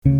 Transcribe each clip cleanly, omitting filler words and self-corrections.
My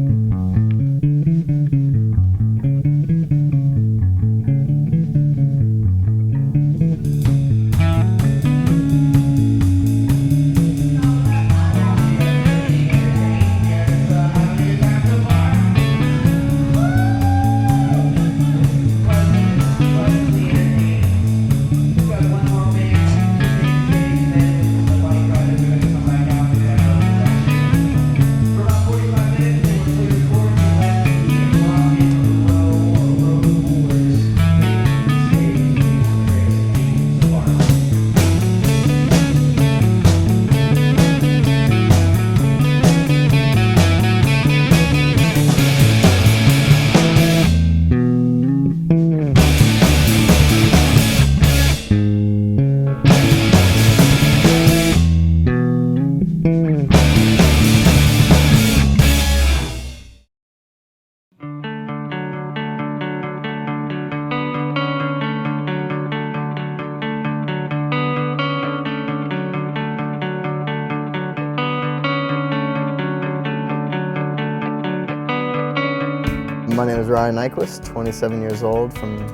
name is Ryan Nyquist, 27 years old, from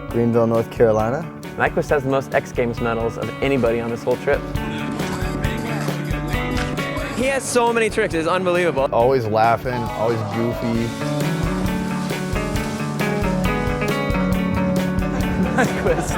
Greenville, North Carolina. Nyquist has the most X Games medals of anybody on this whole trip. He has so many tricks, it's unbelievable. Always laughing, always goofy. Nyquist.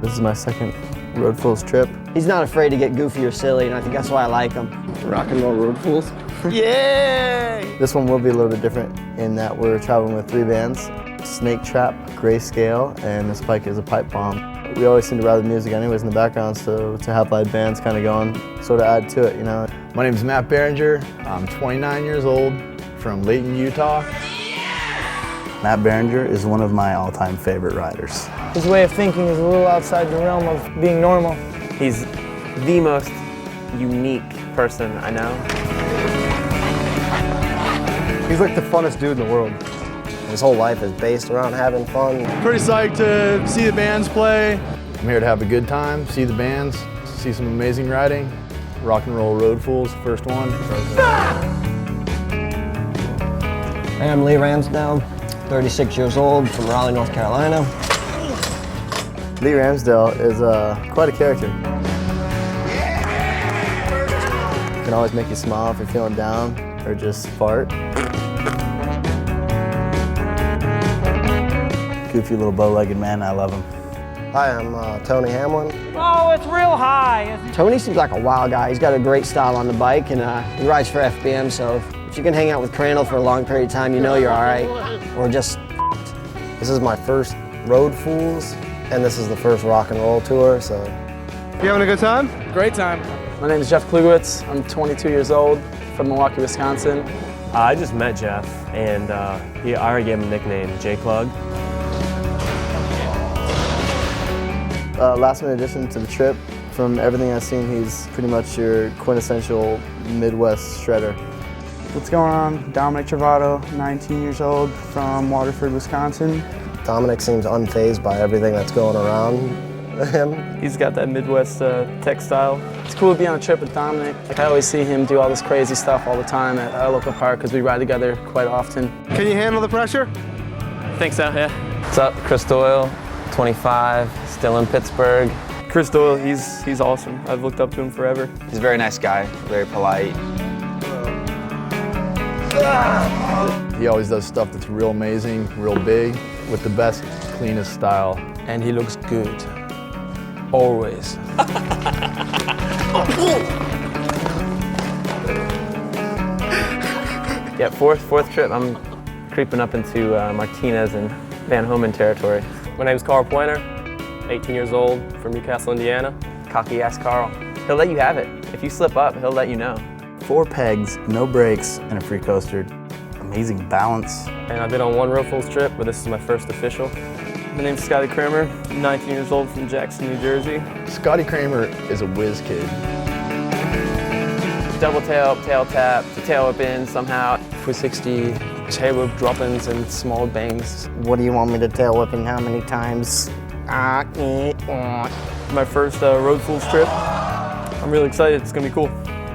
This is my second Road Fools trip. He's not afraid to get goofy or silly, and I think that's why I like him. Rock and roll Road Fools. Yay! This one will be a little bit different in that we're traveling with 3 bands. Snake Trap, Grayscale, and this bike is a pipe bomb. We always seem to ride the music anyways in the background, so to have live bands kind of going, sort of add to it, you know. My name is Matt Behringer. I'm 29 years old, from Layton, Utah. Matt Behringer is one of my all-time favorite riders. His way of thinking is a little outside the realm of being normal. He's the most unique person I know. He's like the funnest dude in the world. His whole life is based around having fun. Pretty psyched to see the bands play. I'm here to have a good time, see the bands, see some amazing riding. Rock and roll Road Fools, first one. Hey, I'm Lee Ramsdale, 36 years old, from Raleigh, North Carolina. Lee Ramsdale is quite a character. Can always make you smile if you're feeling down or just fart. Goofy little bow-legged man, I love him. Hi, I'm Tony Hamlin. Oh, it's real high. Tony seems like a wild guy. He's got a great style on the bike, and he rides for FBM, so if you can hang out with Crandall for a long period of time, you know you're all right, or just This is my first Road Fools, and this is the first rock and roll tour, so. You having a good time? Great time. My name is Jeff Klugowitz. I'm 22 years old, from Milwaukee, Wisconsin. I just met Jeff, and I already gave him a nickname, J-Klug. Last minute addition to the trip. From everything I've seen, he's pretty much your quintessential Midwest shredder. What's going on? Dominic Travato, 19 years old, from Waterford, Wisconsin. Dominic seems unfazed by everything that's going around him. He's got that Midwest tech style. It's cool to be on a trip with Dominic. I always see him do all this crazy stuff all the time at our local park because we ride together quite often. Can you handle the pressure? I think so, yeah. What's up, Chris Doyle, 25, still in Pittsburgh. Chris Doyle, he's awesome. I've looked up to him forever. He's a very nice guy, very polite. He always does stuff that's real amazing, real big, with the best, cleanest style. And he looks good. Always. Yeah, fourth trip, I'm creeping up into Martinez and Van Homan territory. My name is Carl Pointer, 18 years old, from Newcastle, Indiana. Cocky ass Carl. He'll let you have it. If you slip up, he'll let you know. 4 pegs, no brakes, and a free coaster. Amazing balance. And I've been on one Road Fools trip, but this is my first official. My name's Scotty Kramer, 19 years old, from Jackson, New Jersey. Scotty Kramer is a whiz kid. Double tail, tail tap, tail whip in somehow. 360, tail whip drop-ins and small bangs. What do you want me to tail whipping how many times? My first Road Fools trip. I'm really excited, it's gonna be cool.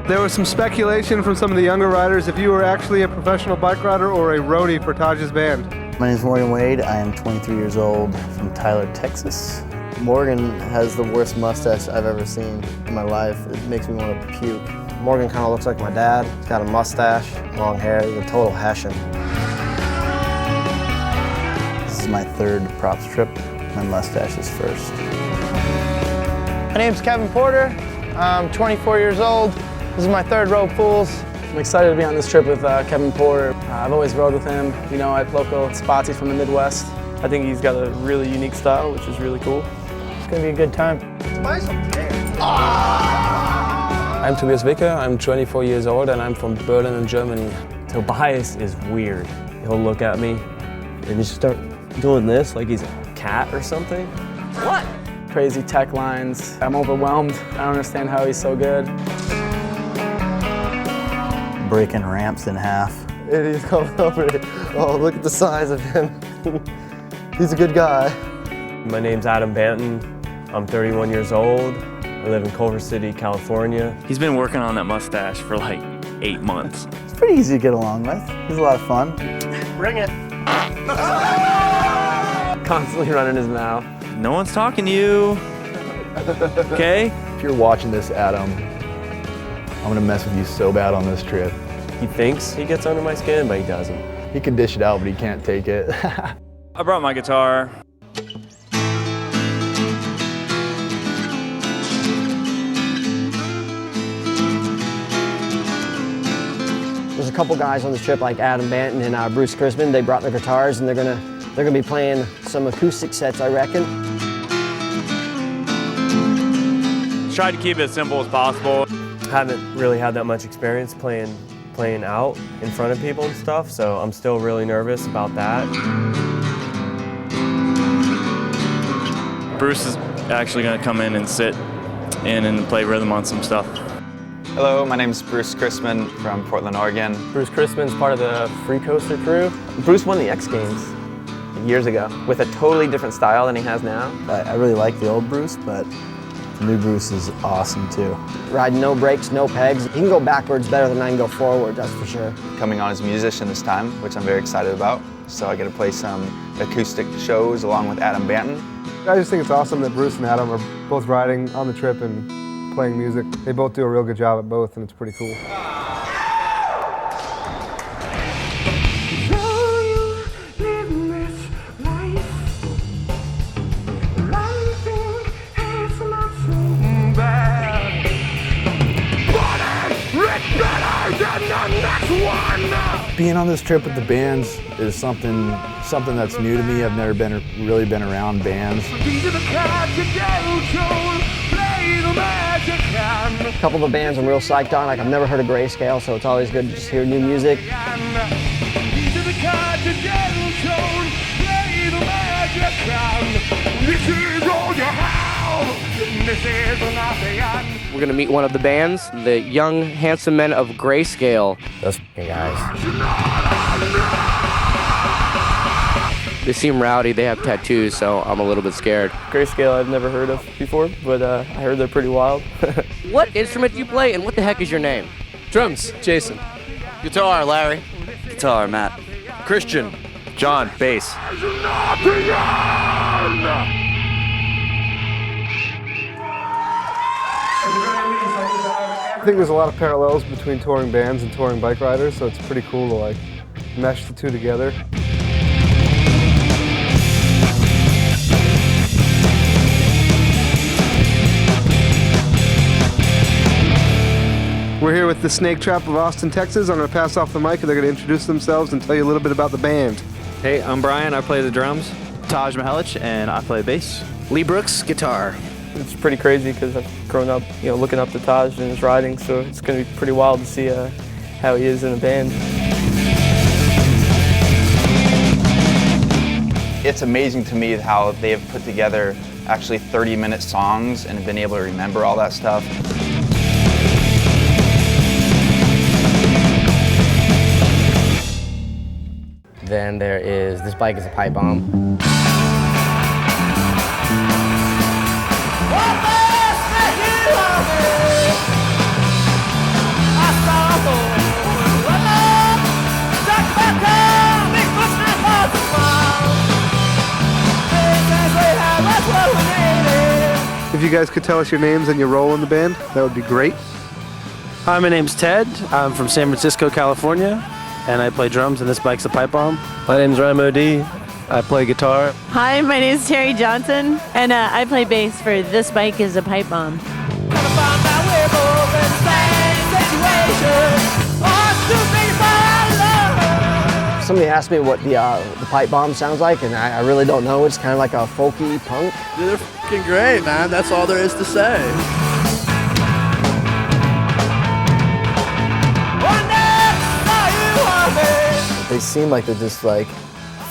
There was some speculation from some of the younger riders if you were actually a professional bike rider or a roadie for Taj's band. My name is Morgan Wade. I am 23 years old from Tyler, Texas. Morgan has the worst mustache I've ever seen in my life. It makes me want to puke. Morgan kind of looks like my dad. He's got a mustache, long hair. He's a total Hessian. This is my third props trip. My mustache is first. My name's Kevin Porter. I'm 24 years old. This is my third Road Fools. I'm excited to be on this trip with Kevin Porter. I've always rode with him, you know, at local spots. He's from the Midwest. I think he's got a really unique style, which is really cool. It's gonna be a good time. I'm Tobias Wicker, I'm 24 years old and I'm from Berlin in Germany. Tobias is weird. He'll look at me and just start doing this like he's a cat or something. What? Crazy tech lines. I'm overwhelmed. I don't understand how he's so good. Breaking ramps in half. And he's coming over it. Oh, look at the size of him. He's a good guy. My name's Adam Banton. I'm 31 years old. I live in Culver City, California. He's been working on that mustache for like 8 months. It's pretty easy to get along with. He's a lot of fun. Bring it. Constantly running his mouth. No one's talking to you. Okay? If you're watching this, Adam, I'm gonna mess with you so bad on this trip. He thinks he gets under my skin, but he doesn't. He can dish it out, but he can't take it. I brought my guitar. There's a couple guys on this trip like Adam Banton and Bruce Chrisman. They brought their guitars and they're gonna be playing some acoustic sets, I reckon. Tried to keep it as simple as possible. Haven't really had that much experience playing out in front of people and stuff, so I'm still really nervous about that. Bruce is actually going to come in and sit in and play rhythm on some stuff. Hello, my name is Bruce Chrisman from Portland, Oregon. Bruce Chrisman's part of the Free Coaster crew. Bruce won the X Games years ago with a totally different style than he has now. I really like the old Bruce, but the new Bruce is awesome too. Riding no brakes, no pegs. He can go backwards better than I can go forward, that's for sure. Coming on as a musician this time, which I'm very excited about. So I get to play some acoustic shows along with Adam Banton. I just think it's awesome that Bruce and Adam are both riding on the trip and playing music. They both do a real good job at both, and it's pretty cool. Being on this trip with the bands is something that's new to me. I've never really been around bands. A couple of the bands I'm real psyched on. Like I've never heard of Grayscale, so it's always good to just hear new music. We're gonna meet one of the bands, the Young Handsome Men of Grayscale. Those guys. They seem rowdy, they have tattoos, so I'm a little bit scared. Grayscale I've never heard of before, but I heard they're pretty wild. What instrument do you play, and what the heck is your name? Drums, Jason. Guitar, Larry. Guitar, Matt. Christian. John, bass. I think there's a lot of parallels between touring bands and touring bike riders, so it's pretty cool to like mesh the two together. We're here with the Snake Trap of Austin, Texas. I'm going to pass off the mic and they're going to introduce themselves and tell you a little bit about the band. Hey, I'm Brian, I play the drums. Taj Mihalich, and I play bass. Lee Brooks, guitar. It's pretty crazy because I've grown up, looking up to Taj and his riding, so it's going to be pretty wild to see how he is in a band. It's amazing to me how they have put together actually 30-minute songs and have been able to remember all that stuff. Then there is, this bike is a pipe bomb. you guys could tell us your names and your role in the band, that would be great. Hi, my name's Ted. I'm from San Francisco, California, and I play drums, and this bike's a pipe bomb. My name's Ryan Modee. I play guitar. Hi, my name is Terry Johnson, and I play bass for This Bike is a Pipe Bomb. Somebody asked me what the pipe bomb sounds like, and I really don't know. It's kind of like a folky punk. Dude, they're fucking great, man. That's all there is to say. They seem like they're just like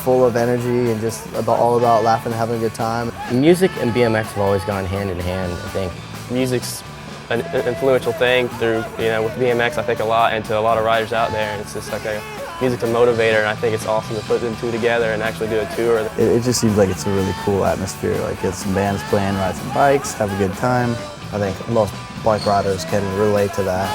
full of energy and just all about laughing and having a good time. Music and BMX have always gone hand in hand, I think. Music's an influential thing through, with BMX, I think a lot, and to a lot of riders out there. And it's just like music's a motivator, and I think it's awesome to put them two together and actually do a tour. It just seems like it's a really cool atmosphere. Like get some bands playing, ride some bikes, have a good time. I think most bike riders can relate to that.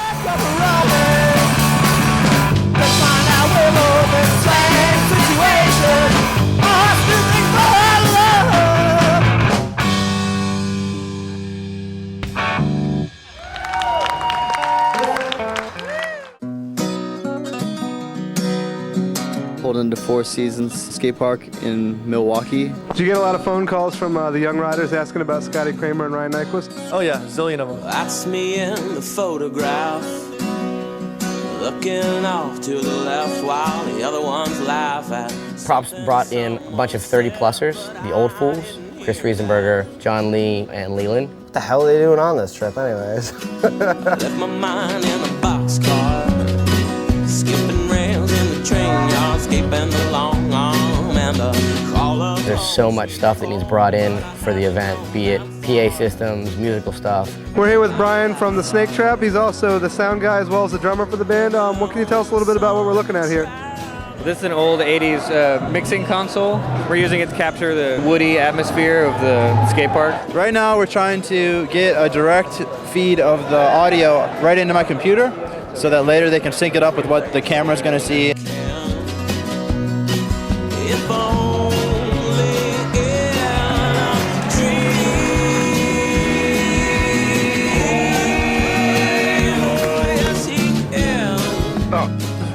Pulled into Four Seasons skate park in Milwaukee. Did you get a lot of phone calls from the young riders asking about Scotty Kramer and Ryan Nyquist? Oh yeah, zillion of them. That's me in the photograph, looking off to the left while the other ones laugh at. Props brought in a bunch of 30-plussers, the old fools, Chris Riesenberger, John Lee, and Leland. What the hell are they doing on this trip anyways? Left my mind in a boxcar, skipping rails in the train yard, escaping the long arm and the caller. There's so much stuff that needs brought in for the event, be it PA systems, musical stuff. We're here with Brian from the Snake Trap. He's also the sound guy as well as the drummer for the band. What can you tell us a little bit about what we're looking at here? This is an old 80s mixing console. We're using it to capture the woody atmosphere of the skate park. Right now we're trying to get a direct feed of the audio right into my computer so that later they can sync it up with what the camera's going to see.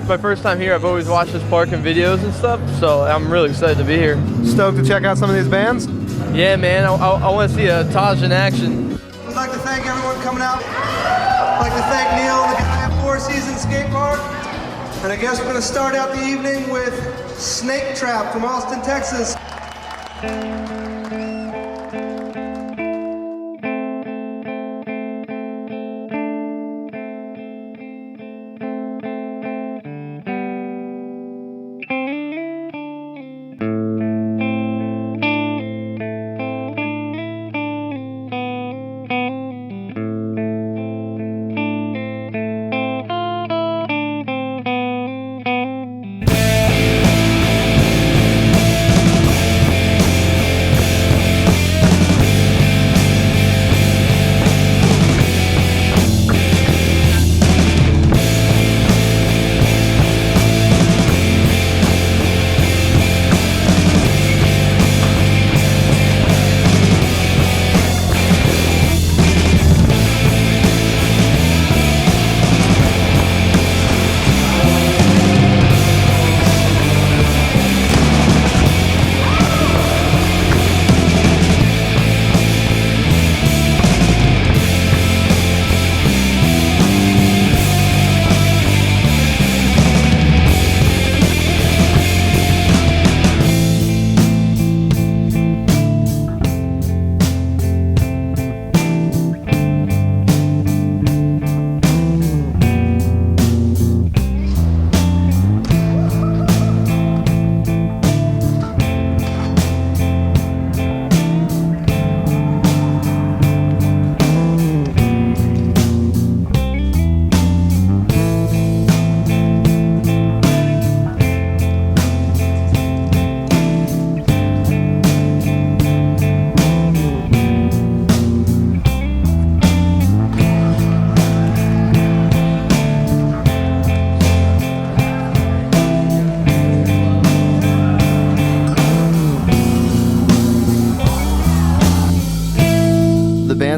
My first time here. I've always watched this park in videos and stuff, so I'm really excited to be here. Stoked to check out some of these bands? Yeah, man, I want to see Taj in action. I'd like to thank everyone coming out. I'd like to thank Neil, the guy at Four Seasons Skate Park. And I guess we're going to start out the evening with Snake Trap from Austin, Texas.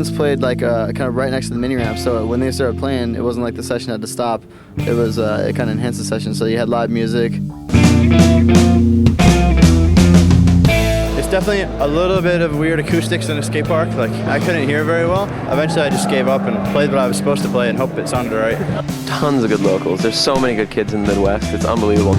bands played like kind of right next to the mini ramp, so when they started playing, it wasn't like the session had to stop. It was it kind of enhanced the session, so you had live music. It's definitely a little bit of weird acoustics in a skate park. Like, I couldn't hear very well. Eventually I just gave up and played what I was supposed to play and hoped it sounded right. Tons of good locals. There's so many good kids in the Midwest. It's unbelievable.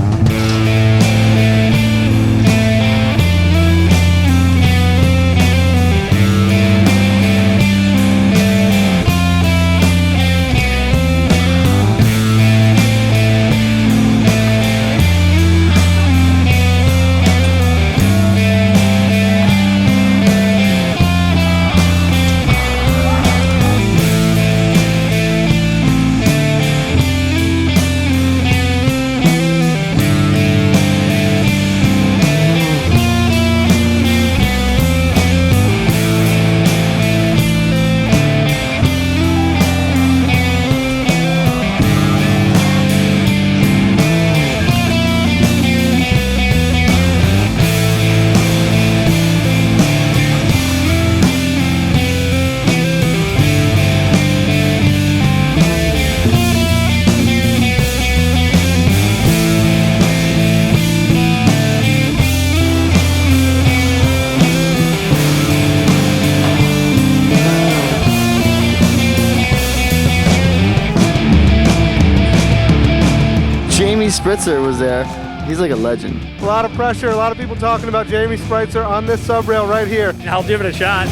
Spritzer was there. He's like a legend. A lot of pressure, a lot of people talking about Jamie Spritzer on this subrail right here. I'll give it a shot.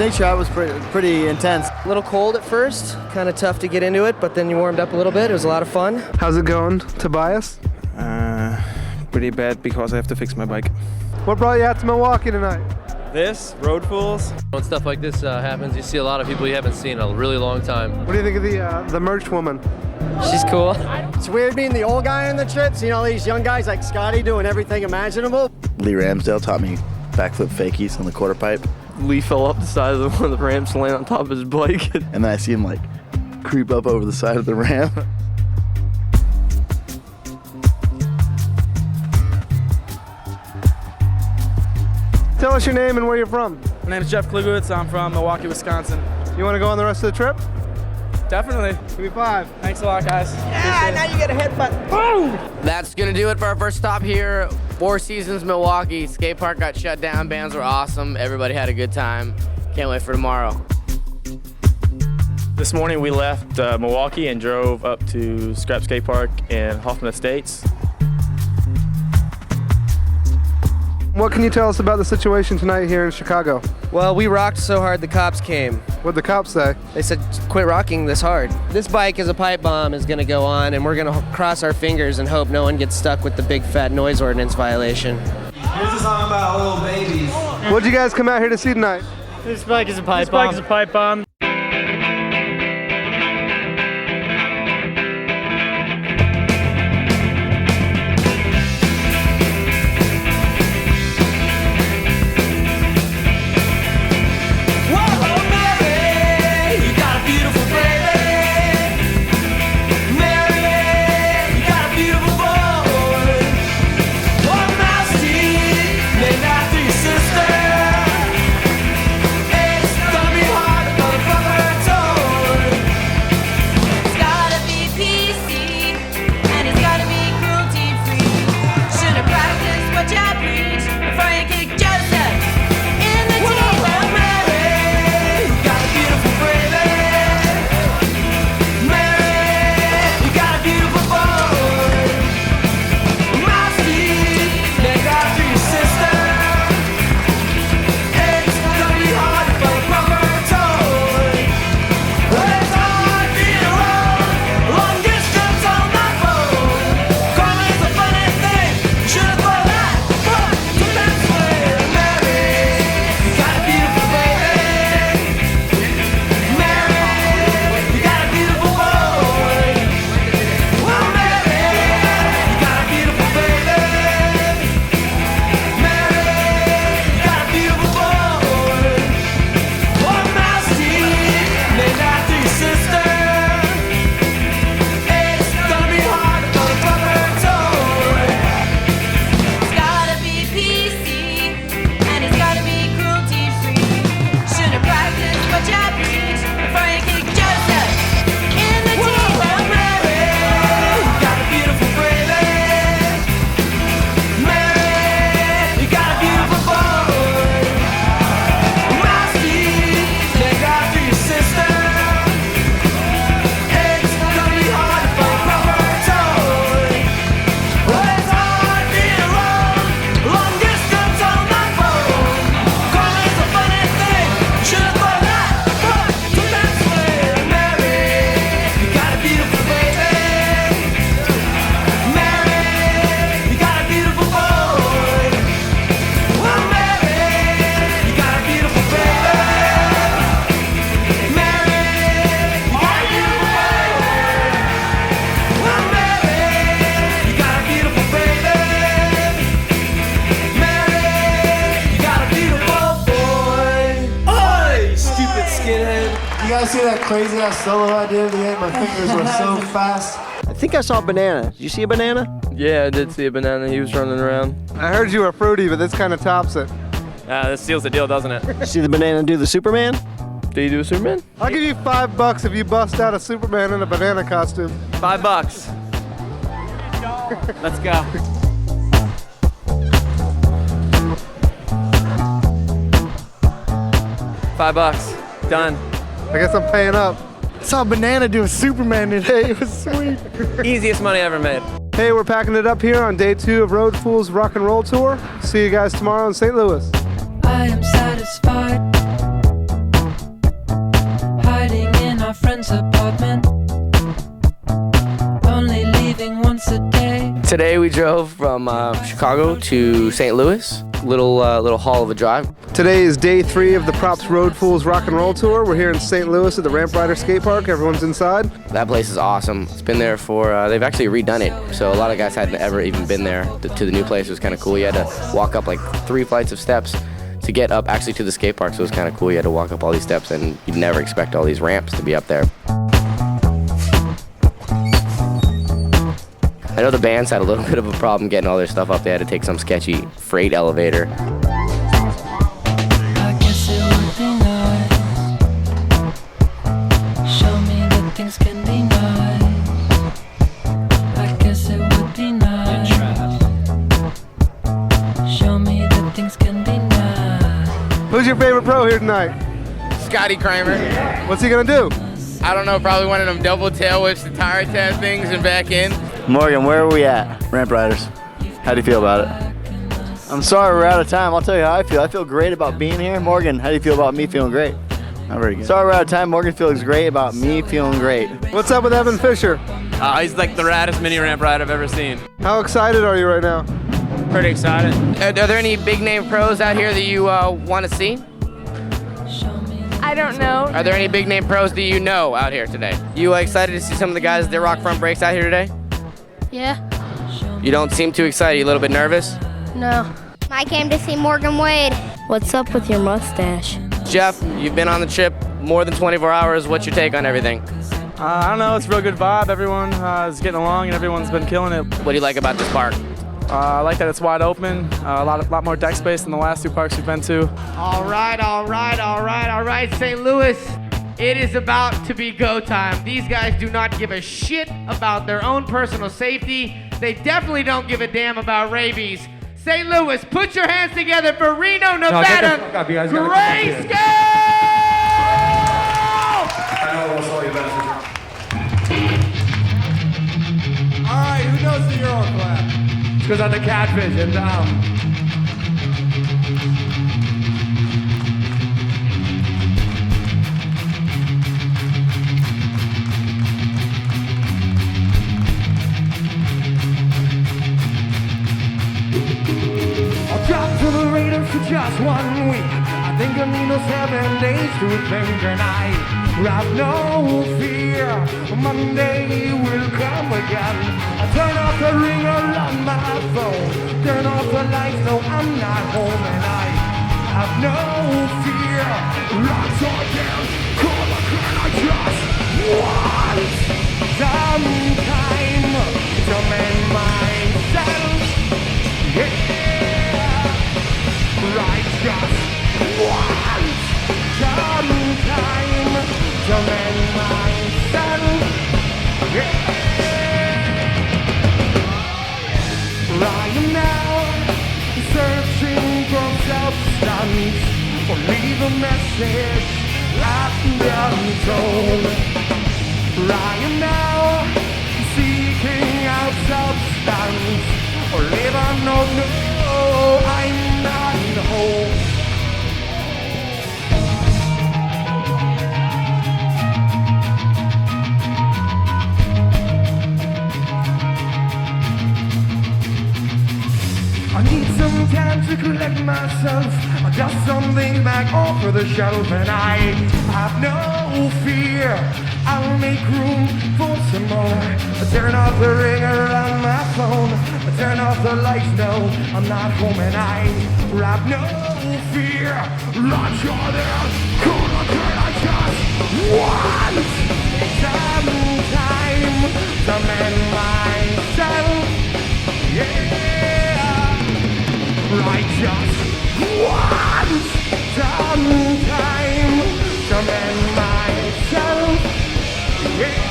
Snake trap was pretty intense. A little cold at first, kind of tough to get into it, but then you warmed up a little bit. It was a lot of fun. How's it going, Tobias? Pretty bad because I have to fix my bike. What brought you out to Milwaukee tonight? This, Road Fools. When stuff like this happens, you see a lot of people you haven't seen in a really long time. What do you think of the merch woman? She's cool. It's weird being the old guy on the trip, seeing all these young guys like Scotty doing everything imaginable. Lee Ramsdale taught me backflip fakies on the quarter pipe. Lee fell off the side of one of the ramps and landed on top of his bike. And then I see him like creep up over the side of the ramp. Tell us your name and where you're from. My name is Jeff Klugowitz. I'm from Milwaukee, Wisconsin. You want to go on the rest of the trip? Definitely. Give me 5. Than's a lot, guys. Yeah, now you get a headbutt. Boom! That's gonna do it for our first stop here. 4 Seasons, Milwaukee. Skate park got shut down. Bands were awesome. Everybody had a good time. Can't wait for tomorrow. This morning we left Milwaukee and drove up to Scrap Skate Park in Hoffman Estates. What can you tell us about the situation tonight here in Chicago? Well, we rocked so hard the cops came. What'd the cops say? They said, quit rocking this hard. This bike as a pipe bomb is gonna go on, and we're gonna cross our fingers and hope no one gets stuck with the big fat noise ordinance violation. Here's a song about little babies. What'd you guys come out here to see tonight? This bike is a pipe bomb. This bike is a pipe bomb. You guys see that crazy ass solo I did at the end? My fingers were so fast. I think I saw a banana. Did you see a banana? Yeah, I did see a banana. He was running around. I heard you were fruity, but this kind of tops it. This seals the deal, doesn't it? See the banana do the Superman? Did you do a Superman? I'll give you $5 if you bust out a Superman in a banana costume. $5. Let's go. $5. Done. I guess I'm paying up. I saw a banana do a Superman today. It was sweet. Easiest money ever made. Hey, we're packing it up here on day 2 of Road Fools Rock and Roll Tour. See you guys tomorrow in St. Louis. I am satisfied, hiding in our friend's apartment, only leaving once a day. Today we drove from Chicago to St. Louis. Little haul of a drive. Today is day 3 of the Props Road Fools Rock and Roll Tour. We're here in St. Louis at the Ramp Rider Skate Park. Everyone's inside. That place is awesome. It's been there for, they've actually redone it. So a lot of guys hadn't ever even been there to the new place. It was kind of cool. You had to walk up like 3 flights of steps to get up actually to the skate park. So it was kind of cool. You had to walk up all these steps and you'd never expect all these ramps to be up there. I know the bands had a little bit of a problem getting all their stuff up. They had to take some sketchy freight elevator. I guess it would be nice. Show me that things can be nice. I guess it would be nice. Show me that things can be nice. Who's your favorite pro here tonight? Scotty Kramer. What's he gonna do? I don't know, probably one of them double tail whips, the tire tab things and back in. Morgan, where are we at? Ramp Riders. How do you feel about it? I'm sorry we're out of time. I'll tell you how I feel. I feel great about being here. Morgan, how do you feel about me feeling great? Not very good. Sorry we're out of time. Morgan feels great about me feeling great. What's up with Evan Fisher? He's like the raddest mini ramp ride I've ever seen. How excited are you right now? Pretty excited. Are there any big name pros out here that you want to see? I don't know. Are there any big name pros that you know out here today? You excited to see some of the guys that rock front brakes out here today? Yeah. You don't seem too excited. You a little bit nervous? No. I came to see Morgan Wade. What's up with your mustache? Jeff, you've been on the trip more than 24 hours. What's your take on everything? I don't know. It's a real good vibe. Everyone is getting along and everyone's been killing it. What do you like about this park? I like that it's wide open. A lot more deck space than the last 2 parks we've been to. All right, St. Louis. It is about to be go time. These guys do not give a shit about their own personal safety. They definitely don't give a damn about rabies. St. Louis, put your hands together for Reno, Nevada. Grayscale! All right, who knows the Euro clap? Because on the catfish and I'll drop to the radar for just 1 week. I think I need no 7 days to think, and I have no fear. Monday will come again. I turn off the ringer on my phone, turn off the lights, no I'm not home, and I have no fear. Lights are down, call again, I just want some time to mend myself. Yeah. I just want some time to mend myself. Yeah. I am now searching for substance, or leave a message left untold. I am now seeking out substance, or live on no, I'm not whole. I need some time to collect myself. I dust some things back off of the shelf, and I have no fear. I'll make room for some more. I turn off the ringer on my phone. I turn off the lights, no, I'm not home, and I have no fear. Lunch on there, cool again, I just just once time to mend myself. Yeah.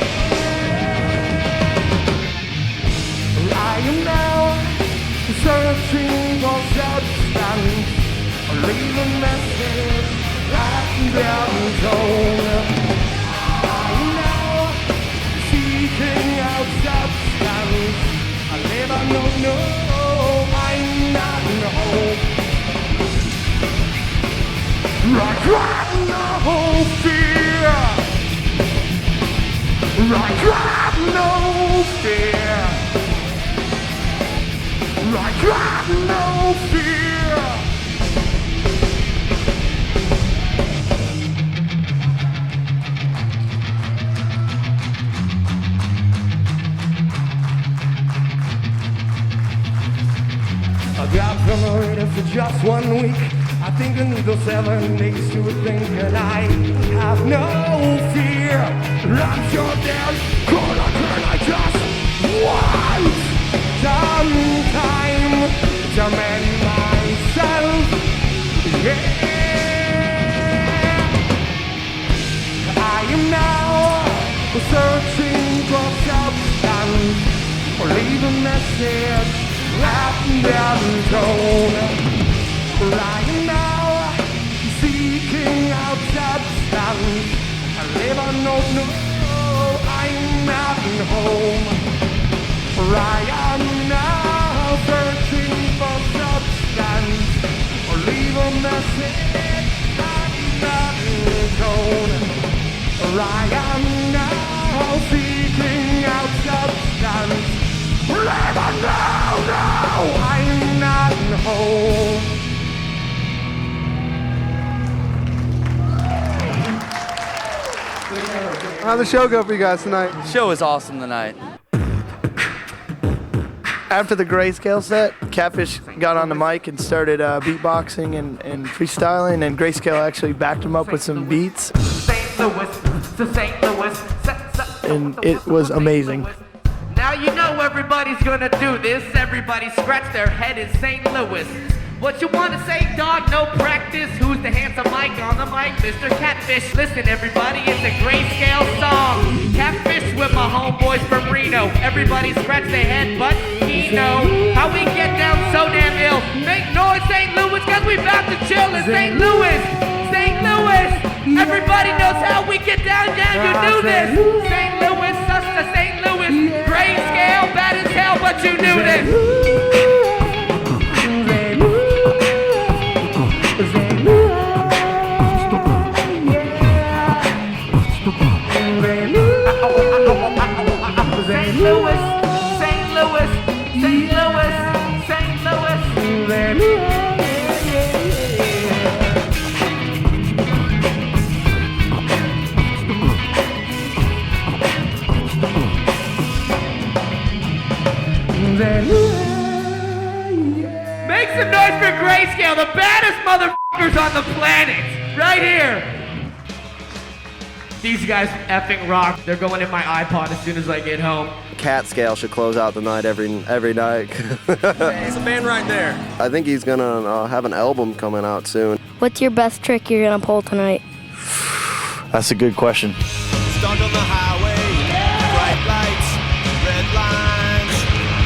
I am now searching for substance, leave a message right down tone. I am now seeking out substance. I never know, I'm not home. I got no fear. I got no fear. I got no fear. I got promoted for just 1 week. I think I need those 7 days to think, and I have no fear. I'm sure there's gonna turn. I just want some time to mend myself. Yeah. I am now searching for substance, or leave a message wrapped down tone. I am now seeking out substance. I live on no, I'm not home. I am now searching for substance, or leave a message I'm not home. I am now seeking out substance. Live on no, I'm not home. How'd the show go for you guys tonight? The show was awesome tonight. After the Grayscale set, Catfish got on the mic and started beatboxing and freestyling, and Grayscale actually backed him up with some beats. St. Louis to St. Louis. And it was amazing. Now you know everybody's gonna do this. Everybody scratch their head in St. Louis. What you wanna say, dog? No practice. Who's the handsome Mike on the mic? Mr. Catfish. Listen, everybody, it's a Grayscale song. Catfish with my homeboys from Reno. Everybody scratch their head, but he know how we get down so damn ill. Make noise, St. Louis, cause we about to chill in St. Louis. St. Louis. Everybody knows how we get down, you knew this. St. Louis, us to St. Louis. Grayscale, bad as hell, but you knew this. St. Louis, St. Louis, St. Louis, St. Louis. Make some noise for Grayscale, the baddest motherfuckers on the planet, right here. These guys effing rock. They're going in my iPod as soon as I get home. Catscale should close out the night every night. It's a band right there. I think he's gonna have an album coming out soon. What's your best trick you're gonna pull tonight? That's a good question. Stuck on the highway, bright lights, red lines.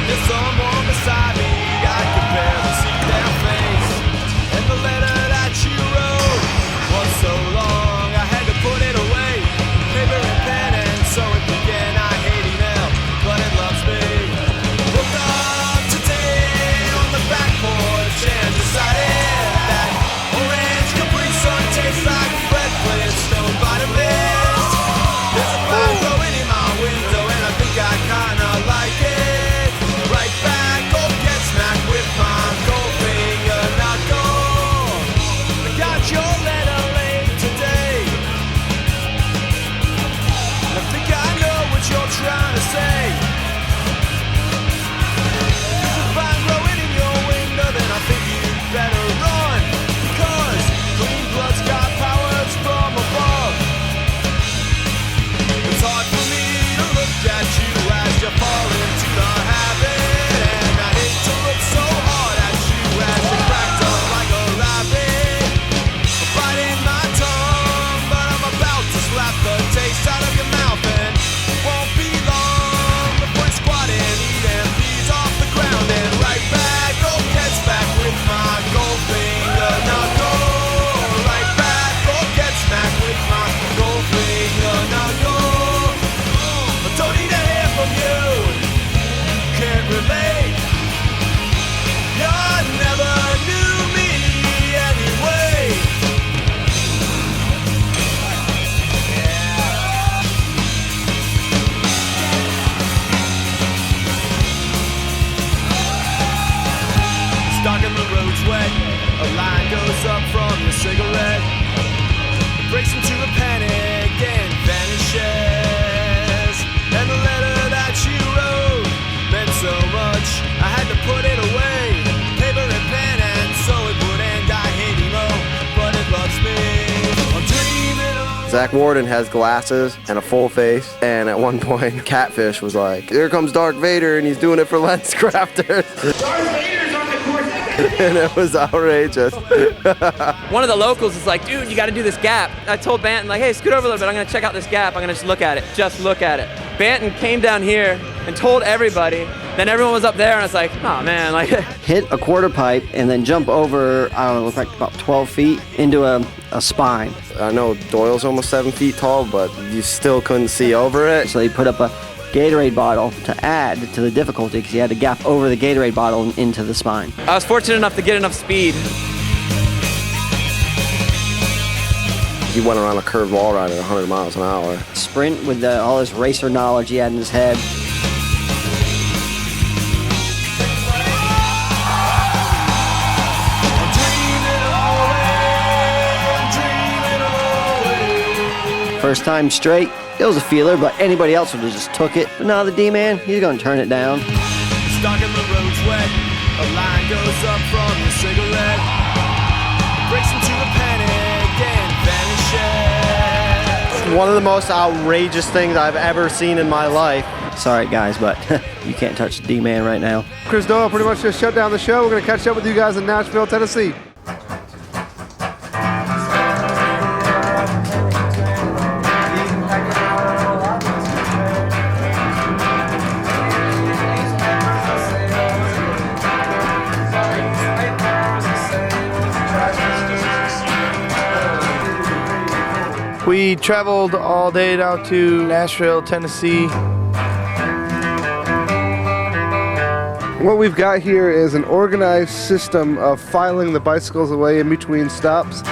There's someone beside me, I can barely see their face. And the letter that you wrote was so long, I had to put it away. Paper and pen, and so it began. I hate email, but it loves me. Woke up today on the back porch and decided that orange Capri Sun tastes like bread with no vitamins. There's a fire Zach Warden has glasses and a full face, and at one point, Catfish was like, "Here comes Darth Vader, and he's doing it for lens crafters." And it was outrageous. One of the locals is like, dude, you got to do this gap. I told Banton, like, hey, scoot over a little bit. I'm going to check out this gap. I'm going to just look at it. Just look at it. Banton came down here and told everybody. Then everyone was up there, and I was like, oh, man. Like, hit a quarter pipe and then jump over, I don't know, it looked like about 12 feet into a spine. I know Doyle's almost 7 feet tall, but you still couldn't see over it. So they put up a Gatorade bottle to add to the difficulty because he had to gap over the Gatorade bottle and into the spine. I was fortunate enough to get enough speed. He went around a curved wall ride at 100 miles an hour. Sprint with all this racer knowledge he had in his head. First time straight, it was a feeler, but anybody else would have just took it. But no, the D-man, he's gonna turn it down. Stuck in the road's wet. A line goes up from your cigarette. Breaks into a panic and vanishes. One of the most outrageous things I've ever seen in my life. Sorry guys, but you can't touch the D-man right now. Chris Doyle pretty much just shut down the show. We're going to catch up with you guys in Nashville, Tennessee. We traveled all day down to Nashville, Tennessee. What we've got here is an organized system of filing the bicycles away in between stops.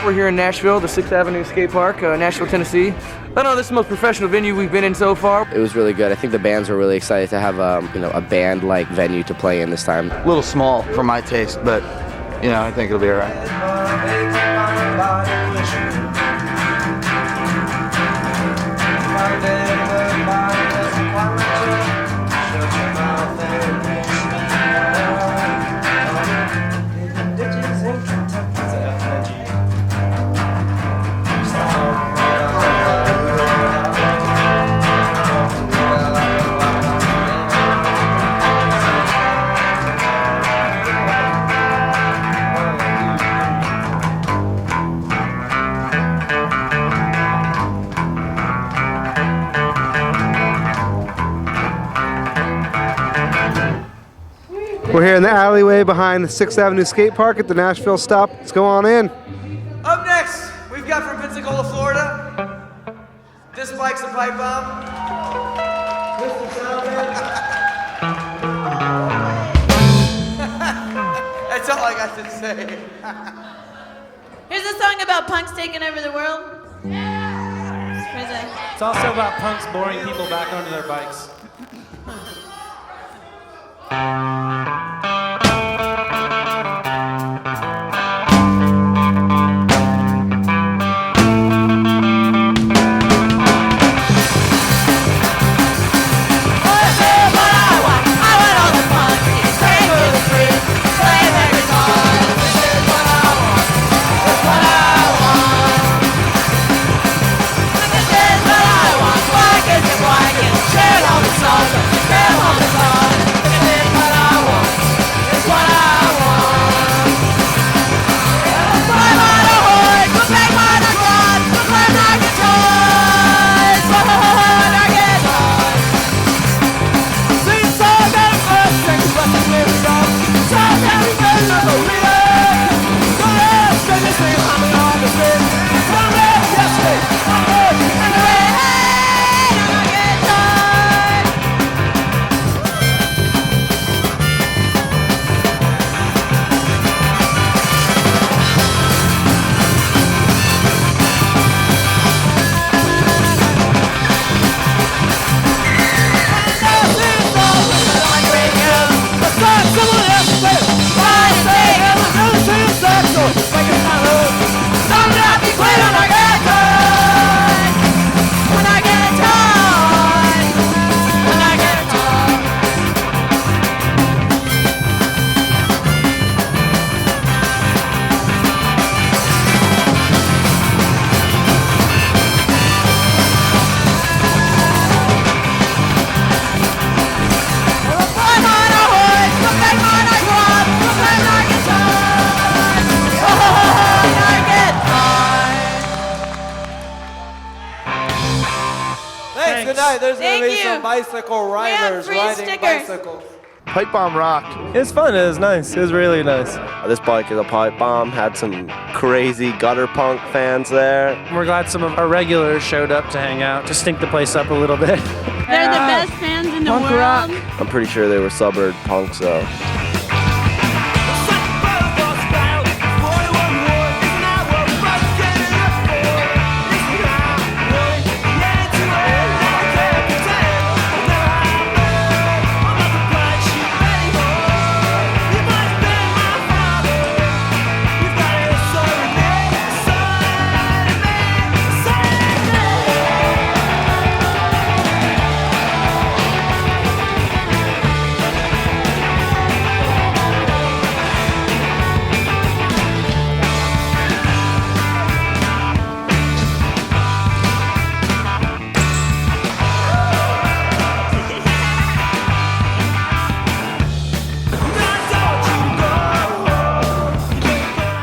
We're here in Nashville, the 6th Avenue Skate Park, Nashville, Tennessee. I know this is the most professional venue we've been in so far. It was really good. I think the bands were really excited to have a band-like venue to play in this time. A little small for my taste, but I think it'll be all right. We're here in the alleyway behind the 6th Avenue Skate Park at the Nashville stop. Let's go on in. Up next, we've got from Pensacola, Florida. This bike's a pipe bomb. That's all I got to say. Here's a song about punks taking over the world. It's also about punks boring people back onto their bikes. Share all the songs, share all the songs. right, there's going to Thank be you. some bicycle riders free riding stickers. bicycles. Pipe bomb rocked. It was fun. It was nice. It was really nice. This bike is a pipe bomb. Had some crazy gutter punk fans there. We're glad some of our regulars showed up to hang out, to stink the place up a little bit. They're the best fans in the Punk world. rock. I'm pretty sure they were suburb punks though.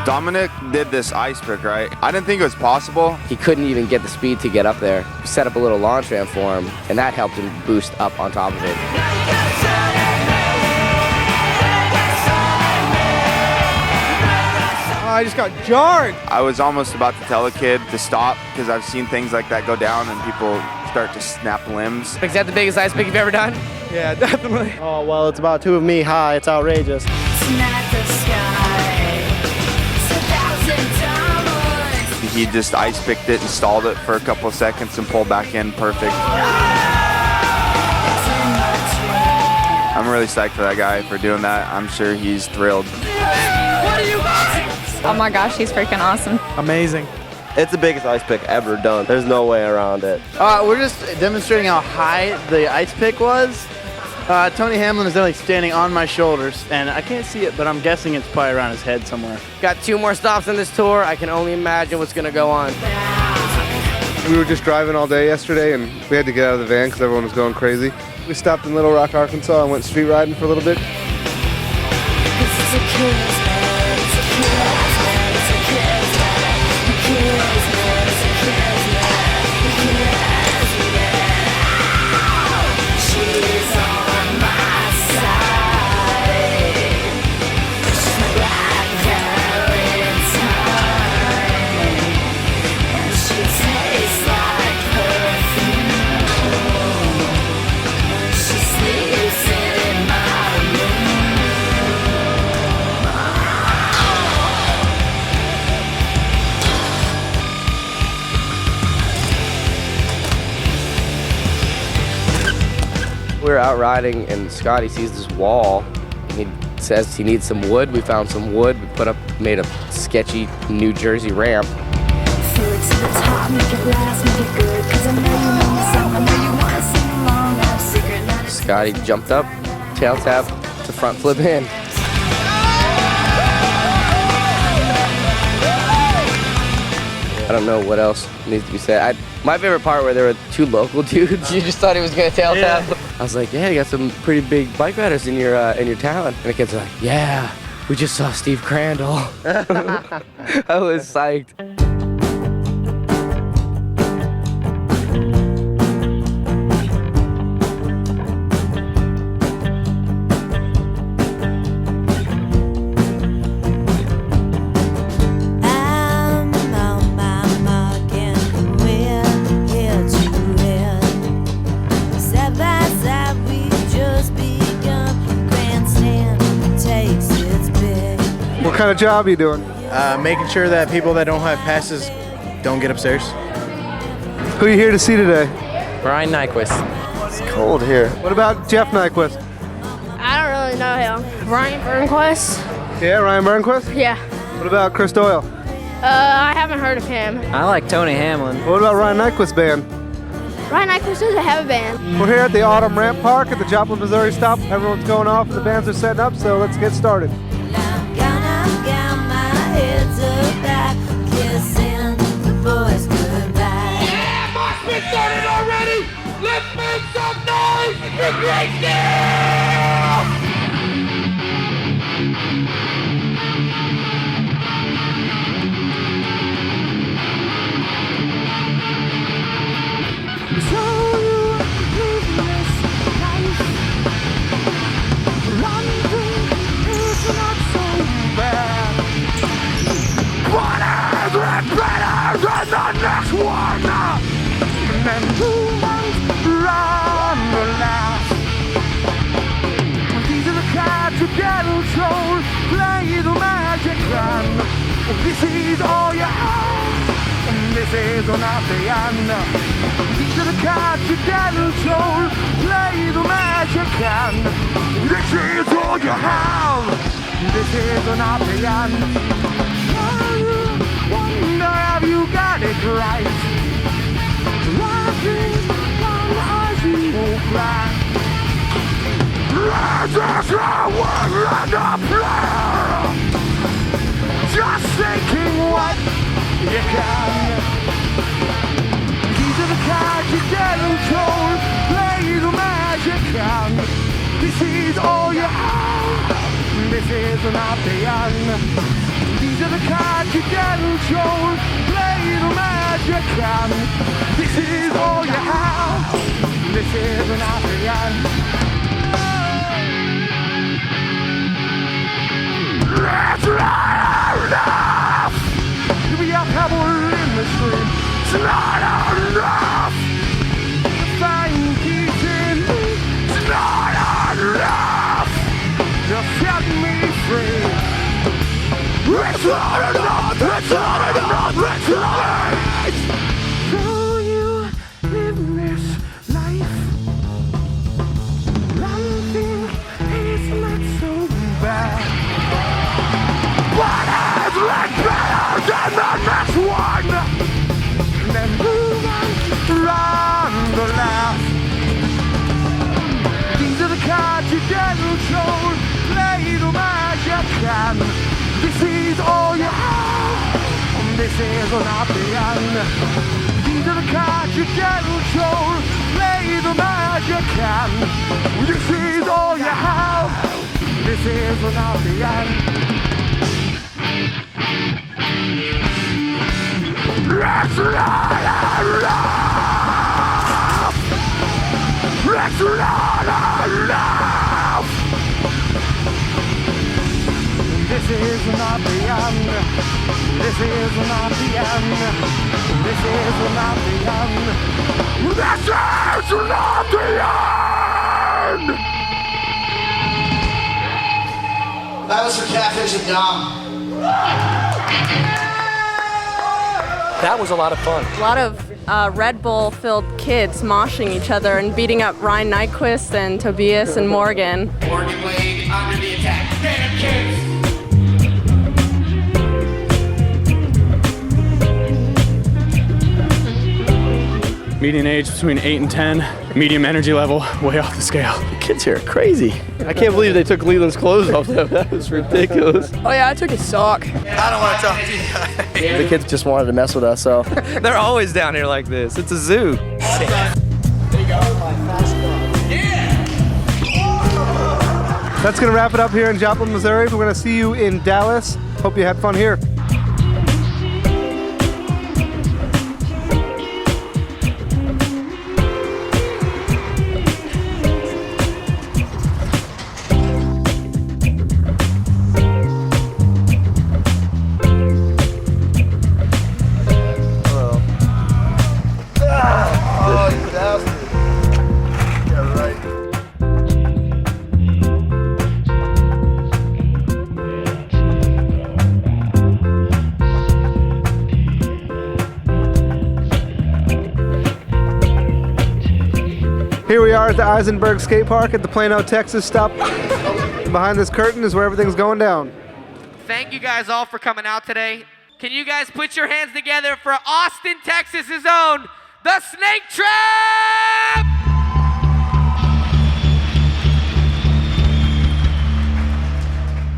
Dominic did this ice pick, right? I didn't think it was possible. He couldn't even get the speed to get up there. We set up a little launch ramp for him, and that helped him boost up on top of it. I just got jarred. I was almost about to tell a kid to stop because I've seen things like that go down and people start to snap limbs. Is that the biggest ice pick you've ever done? Yeah, definitely. Oh, well, it's about two of me high. It's outrageous. He just ice picked it and stalled it for a couple of seconds and pulled back in perfect. I'm really psyched for that guy for doing that. I'm sure he's thrilled. What are you guys? Oh my gosh, he's freaking awesome. Amazing. It's the biggest ice pick ever done. There's no way around it. We're just demonstrating how high the ice pick was. Tony Hamlin is only standing on my shoulders, and I can't see it, but I'm guessing it's probably around his head somewhere. Got 2 more stops on this tour. I can only imagine what's going to go on. We were just driving all day yesterday, and we had to get out of the van because everyone was going crazy. We stopped in Little Rock, Arkansas, and went street riding for a little bit. We were out riding and Scotty sees this wall. He says he needs some wood. We found some wood. We made a sketchy New Jersey ramp. Scotty jumped up, tail tap to front flip in. I don't know what else needs to be said. My favorite part where there were 2 local dudes. You just thought he was going to tail tap? I was like, yeah, you got some pretty big bike riders in your town. And the kids are like, yeah, we just saw Steve Crandall. I was psyched. What kind of job are you doing? Making sure that people that don't have passes don't get upstairs. Who are you here to see today? Brian Nyquist. It's cold here. What about Jeff Nyquist? I don't really know him. Ryan Burnquist? Yeah, Ryan Burnquist? Yeah. What about Chris Doyle? I haven't heard of him. I like Tony Hamlin. What about Ryan Nyquist's band? Ryan Nyquist doesn't have a band. We're here at the Autumn Ramp Park at the Joplin, Missouri stop. Everyone's going off and the bands are setting up, so let's get started. Yeah, March been started already. Let's make some noise for Grayscale! So then the next one, and then humans run the last. These are the cards you get control, play the magic hand. This is all you have, and this is not the end. These are the cards you get control, play the magic hand. This is all you have, this is not the end. Wonder have you got it right? Laughing while eyes you won't cry. Let us away and a prayer. Just thinking what you can. These are the cards you get told. Play the magic hand. This is all you have. This is not the end. These are the cards you get told. Play the magic hand. This is all you have. This is not the end. It's not enough. We are pebble in the stream. It's not enough. Find peace in me. It's not enough. To set me free. It's not enough. It's not enough. It's not enough. So you live this life. One thing is not so bad. But it's like better than the next one. And then move on, run the last. These are the cards you get control. Play the magic hand. This is all you have. This is not the end. These are the cards you get control. Play the magic hand. This is all you have. This is not the end. It's not enough! It's not enough! This is not the end. This is not the end. This is not the end. This is not the end! That was for Catfish and Dom. That was a lot of fun. A lot of Red Bull-filled kids moshing each other and beating up Ryan Nyquist and Tobias and Morgan. Morgan Wade under the attack. Stand up, kids! Median age between 8 and 10. Medium energy level, way off the scale. The kids here are crazy. I can't believe they took Leland's clothes off though. That was ridiculous. Oh yeah, I took his sock. I don't want to talk to you guys. The kids just wanted to mess with us, so. They're always down here like this. It's a zoo. That's going to wrap it up here in Joplin, Missouri. We're going to see you in Dallas. Hope you had fun here. Here we are at the Eisenberg Skate Park at the Plano, Texas stop. Behind this curtain is where everything's going down. Thank you guys all for coming out today. Can you guys put your hands together for Austin, Texas's own, the Snake Trap!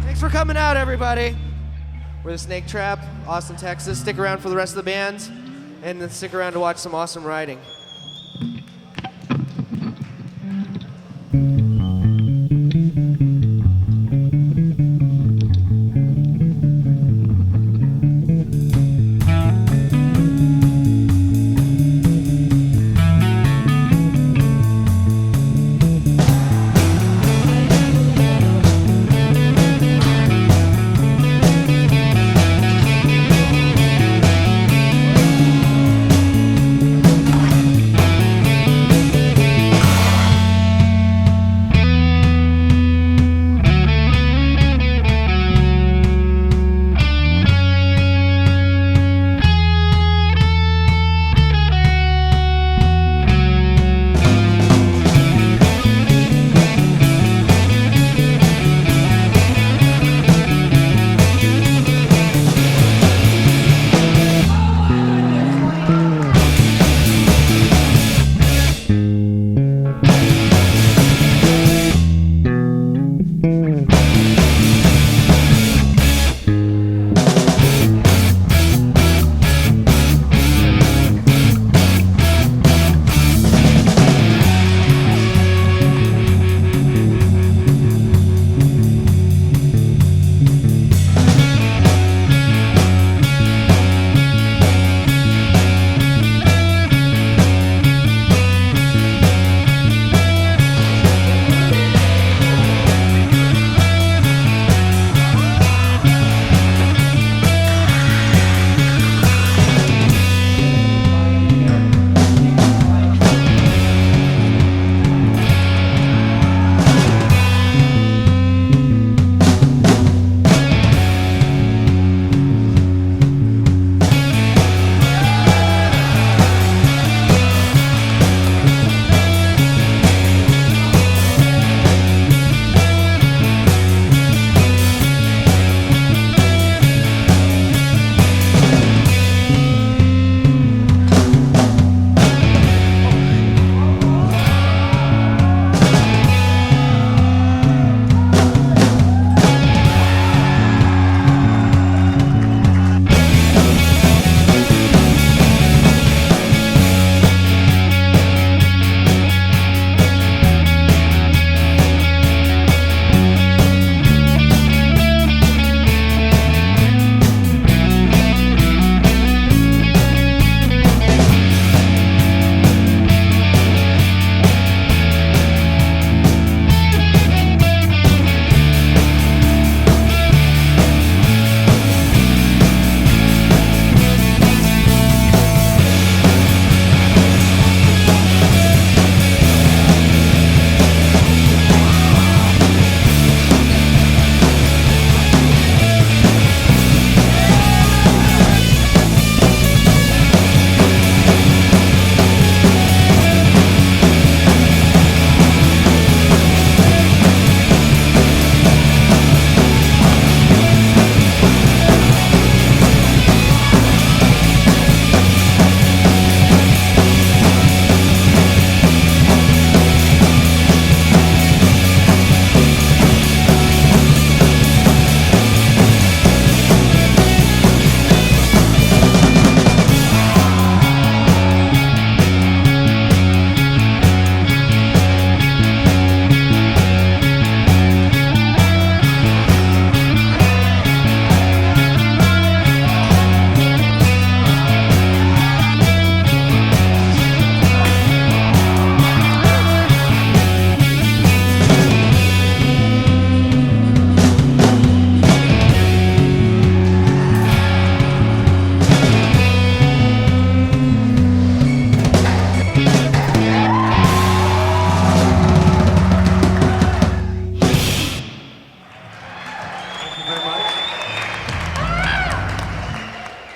Thanks for coming out, everybody. We're the Snake Trap, Austin, Texas. Stick around for the rest of the bands, and then stick around to watch some awesome riding.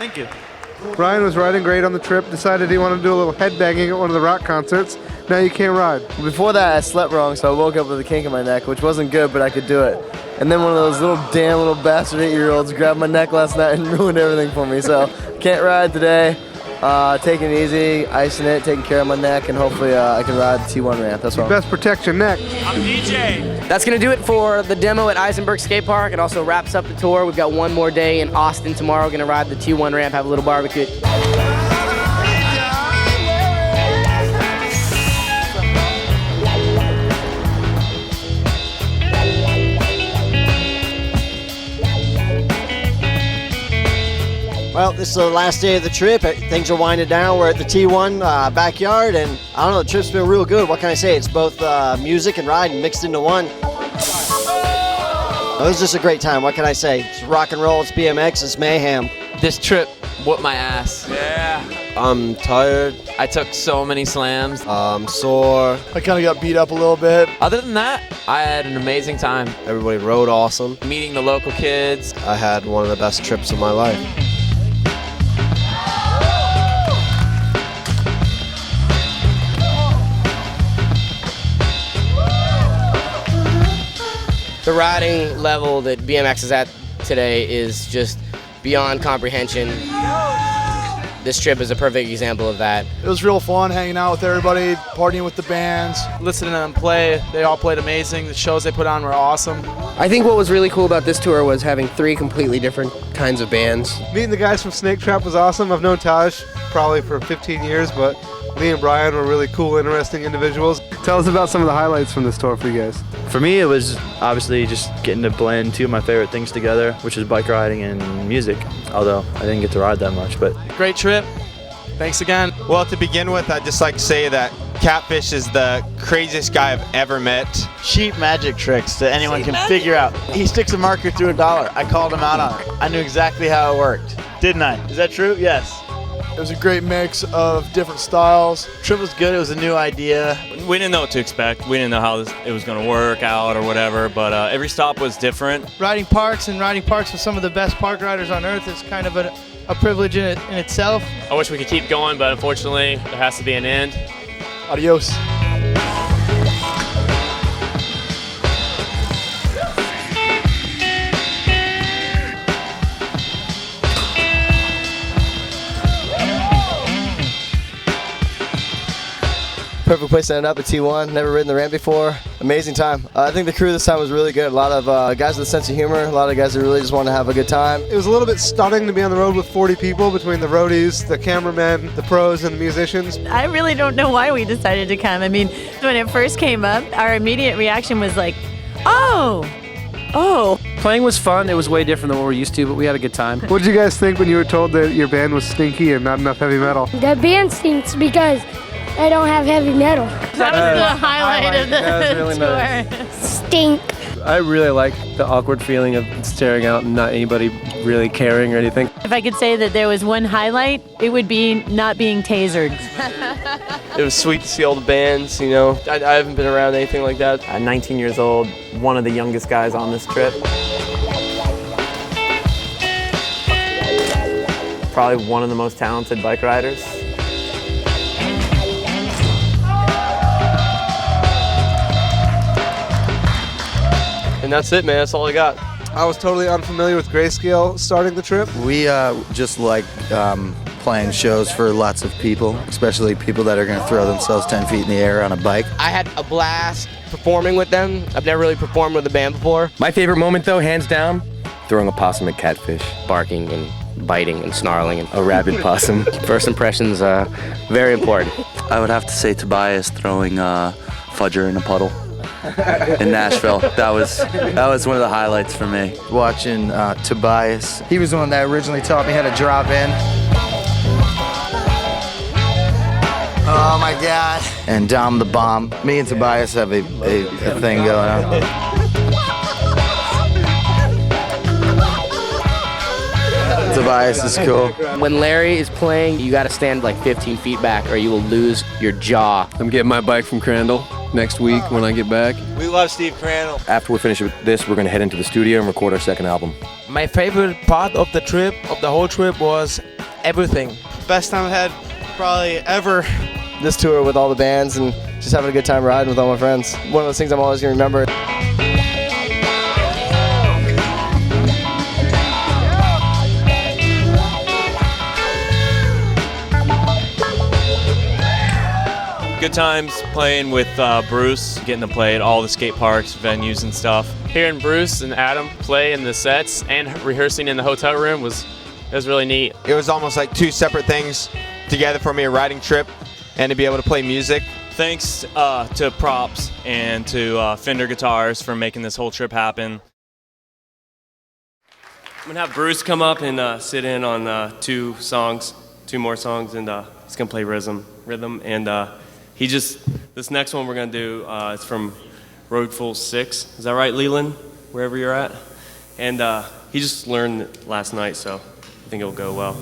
Thank you. Brian was riding great on the trip, decided he wanted to do a little headbanging at one of the rock concerts. Now you can't ride. Before that, I slept wrong, so I woke up with a kink in my neck, which wasn't good, but I could do it. And then one of those little bastard 8-year-olds grabbed my neck last night and ruined everything for me. So can't ride today. Taking it easy, icing it, taking care of my neck, and hopefully I can ride the T1 ramp. That's all. Best protect your neck. I'm DJ. That's going to do it for the demo at Eisenberg Skate Park. It also wraps up the tour. We've got one more day in Austin tomorrow. We're going to ride the T1 ramp, have a little barbecue. Well, this is the last day of the trip. Things are winding down. We're at the T1 backyard, and I don't know, the trip's been real good. What can I say? It's both music and riding mixed into one. It was just a great time. What can I say? It's rock and roll, it's BMX, it's mayhem. This trip whooped my ass. Yeah. I'm tired. I took so many slams. Sore. I kind of got beat up a little bit. Other than that, I had an amazing time. Everybody rode awesome. Meeting the local kids. I had one of the best trips of my life. The riding level that BMX is at today is just beyond comprehension. This trip is a perfect example of that. It was real fun hanging out with everybody, partying with the bands. Listening to them play, they all played amazing. The shows they put on were awesome. I think what was really cool about this tour was having 3 completely different kinds of bands. Meeting the guys from Snake Trap was awesome. I've known Taj probably for 15 years, but Lee and Brian were really cool, interesting individuals. Tell us about some of the highlights from this tour for you guys. For me, it was obviously just getting to blend 2 of my favorite things together, which is bike riding and music, although I didn't get to ride that much. But great trip. Thanks again. Well, to begin with, I'd just like to say that Catfish is the craziest guy I've ever met. Cheap magic tricks that anyone can figure out. He sticks a marker through $1. I called him out on it. I knew exactly how it worked. Didn't I? Is that true? Yes. It was a great mix of different styles. Trip was good. It was a new idea. We didn't know what to expect. We didn't know how it was going to work out or whatever, but every stop was different. Riding parks with some of the best park riders on earth is kind of a privilege in itself. I wish we could keep going, but unfortunately, there has to be an end. Adios. Perfect place to end up at T1. Never ridden the ramp before. Amazing time. I think the crew this time was really good. A lot of guys with a sense of humor. A lot of guys that really just wanted to have a good time. It was a little bit stunning to be on the road with 40 people between the roadies, the cameramen, the pros, and the musicians. I really don't know why we decided to come. I mean, when it first came up, our immediate reaction was like, oh. Playing was fun. It was way different than what we're used to, but we had a good time. What did you guys think when you were told that your band was stinky and not enough heavy metal? The band stinks because I don't have heavy metal. That was the highlight of the really tour. Nice. Stink. I really like the awkward feeling of staring out and not anybody really caring or anything. If I could say that there was one highlight, it would be not being tasered. It was sweet to see all the bands, you know. I haven't been around anything like that. At 19 years old, one of the youngest guys on this trip. Probably one of the most talented bike riders. And that's it, man. That's all I got. I was totally unfamiliar with Grayscale starting the trip. We just like playing shows for lots of people, especially people that are going to throw themselves 10 feet in the air on a bike. I had a blast performing with them. I've never really performed with a band before. My favorite moment, though, hands down, throwing a possum at Catfish. Barking and biting and snarling. And a rabid possum. First impressions, very important. I would have to say Tobias throwing Fudger in a puddle in Nashville. That was one of the highlights for me. Watching Tobias. He was the one that originally taught me how to drop in. Oh my God. And Dom the Bomb. Me and Tobias have a thing going on. Tobias is cool. When Larry is playing, you gotta stand like 15 feet back or you will lose your jaw. I'm getting my bike from Crandall next week when I get back. We love Steve Crandall. After we're finished with this, we're going to head into the studio and record our second album. My favorite part of the trip, of the whole trip, was everything. Best time I've had probably ever. This tour with all the bands and just having a good time riding with all my friends. One of those things I'm always going to remember. Good times playing with Bruce, getting to play at all the skate parks, venues and stuff. Hearing Bruce and Adam play in the sets and rehearsing in the hotel room was really neat. It was almost like two separate things together for me, a riding trip and to be able to play music. Thanks to Props and to Fender Guitars for making this whole trip happen. I'm gonna have Bruce come up and sit in on two more songs, and he's gonna play rhythm, and this next one we're gonna do is from Road Full 6. Is that right, Leland? Wherever you're at, and he just learned it last night, so I think it'll go well.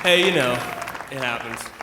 Hey, you know, it happens.